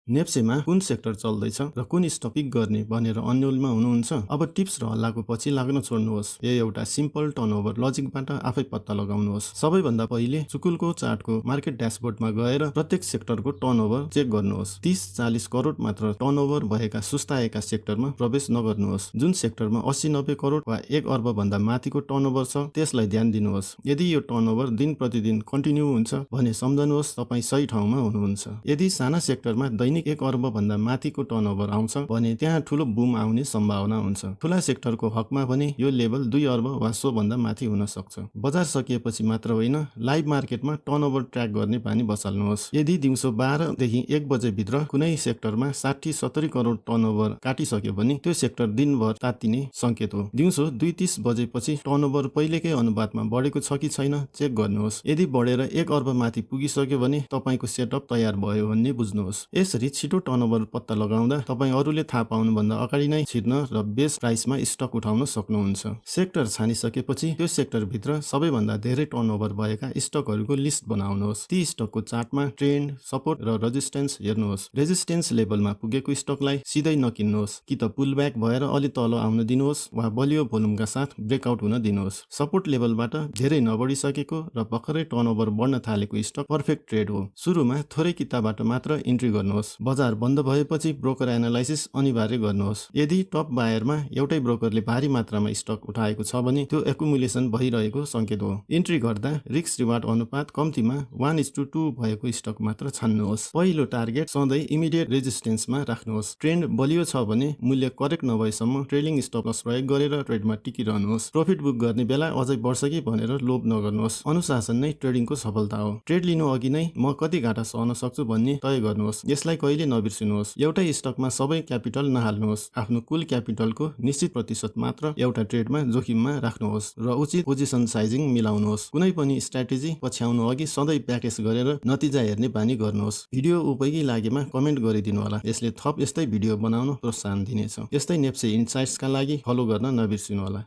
नेप्सेमा कुन सेक्टर चल्दैछ र कुन स्टक पिक गर्ने भनेर अन्यलमा हुनुहुन्छ? अब टिप्स र हल्लाको पछि लाग्न छोड्नुहोस्। यो एउटा सिम्पल टर्नओभर लजिकबाट आफै पत्ता लगाउनुहोस्। सबैभन्दा पहिले चुकुलको चार्टको मार्केट ड्यासबोर्डमा गएर प्रत्येक सेक्टरको टर्नओभर चेक गर्नुहोस्। 30-40 करोड मात्र टर्नओभर भएका सुस्ताएका सेक्टरमा प्रवेश नगर्नुहोस्। जुन सेक्टरमा 80-90 करोड वा 1 अर्ब भन्दा माथिको टर्नओभर छ त्यसलाई ध्यान दिनुहोस्। यदि यो टर्नओभर दिन प्रतिदिन कन्टिन्यू हुन्छ भने सम्झनुहोस् तपाईँ सही ठाउँमा हुनुहुन्छ। यदि साना सेक्टरमा दैनिक 1 अर्ब भन्दा माथिको टर्नओभर आउँछ भने त्यहाँ ठूलो बुम आउने सम्भावना हुन्छ। ठूला सेक्टरको हकमा भने यो लेभल 2 अर्ब वा सो भन्दा माथि हुन सक्छ। बजार सकिएपछि मात्र होइन, लाइभ मार्केटमा टर्नओभर ट्र्याक गर्ने बानी बसाल्नुहोस्। यदि दिउँसो 12 देखि 1 बजे भित्र कुनै सेक्टरमा 60-70 करोड टर्नओभर काटिसक्यो भने त्यो सेक्टर दिनभर तात्तिने संकेत हो। दिउँसो 2:30 बजेपछि टर्नओभर पहिलेकै अनुपातमा बढेको छ कि छैन चेक गर्नुहोस्। यदि बढेर 1 अर्ब माथि पुगिसक्यो भने तपाईको सेटअप तयार भयो भन्ने बुझ्नुहोस्। यसरी छिटो टर्नओभर पत्ता लगाउँदा तपाईँ अरूले थाहा पाउनुभन्दा अगाडि नै छिर्न र बेस प्राइसमा स्टक उठाउन सक्नुहुन्छ। सेक्टर छानिसकेपछि त्यो सेक्टरभित्र सबैभन्दा धेरै टर्नओभर भएका स्टकहरूको लिस्ट बनाउनुहोस्। ती स्टकको चार्टमा ट्रेन्ड, सपोर्ट र रेजिस्टेन्स हेर्नुहोस्। रेजिस्टेन्स लेभलमा पुगेको स्टकलाई सिधै नकिन्नुहोस्, कि त पुलब्याक भएर अलि तल आउन दिनुहोस् वा बलियो भोल्युमका साथ ब्रेकआउट हुन दिनुहोस्। सपोर्ट लेभलबाट धेरै नबढिसकेको र भर्खरै टर्नओभर बढ्न थालेको स्टक पर्फेक्ट ट्रेड हो। सुरुमा थोरै किताबाट मात्र इन्ट्री गर्नुहोस्। बजार बन्द भएपछि ब्रोकर एनालाइसिस अनिवार्य गर्नुहोस्। यदि टप बायरमा एउटै ब्रोकरले भारी मात्रामा स्टक उठाएको छ भने त्यो एकुमुलेसन भइरहेको संकेत हो। इन्ट्री गर्दा रिस्क रिवार्ड अनुपात कम्तीमा 1:2 भएको स्टक मात्र छान्नुहोस्। पहिलो टार्गेट सधैँ इमिडिएट रेजिस्टेन्समा राख्नुहोस्। ट्रेन्ड बलियो छ भने मूल्य करेक्ट नभएसम्म ट्रेलिङ स्टप लस प्रयोग गरेर ट्रेडमा टिकिरहनुहोस्। प्रफिट बुक गर्ने बेला अझै बढ्छ कि भनेर लोभ नगर्नुहोस्। अनुशासन नै ट्रेडिङको सफलता हो। ट्रेड लिनु अघि नै म कति घाटा सहन सक्छु भन्ने तय गर्नुहोस्। यसलाई कहिले नबिर्सिनुहोस्। एउटै स्टकमा सबै क्यापिटल नहाल्नुहोस्। आफ्नो कुल क्यापिटलको निश्चित प्रतिशत मात्र एउटा ट्रेडमा जोखिममा राख्नुहोस् र उचित पोजिसन साइजिङ मिलाउनुहोस्। कुनै पनि स्ट्र्याटेजी पछ्याउनु अघि सधैँ प्र्याक्टिस गरेर नतिजा हेर्ने बानी गर्नुहोस्। भिडियो उपयोगी लागेमा कमेन्ट गरिदिनु होला। यसले थप यस्तै भिडियो बनाउन प्रोत्साहन दिनेछ। यस्तै नेप्से इन्साइट्सका लागि फलो गर्न नबिर्सिनु होला।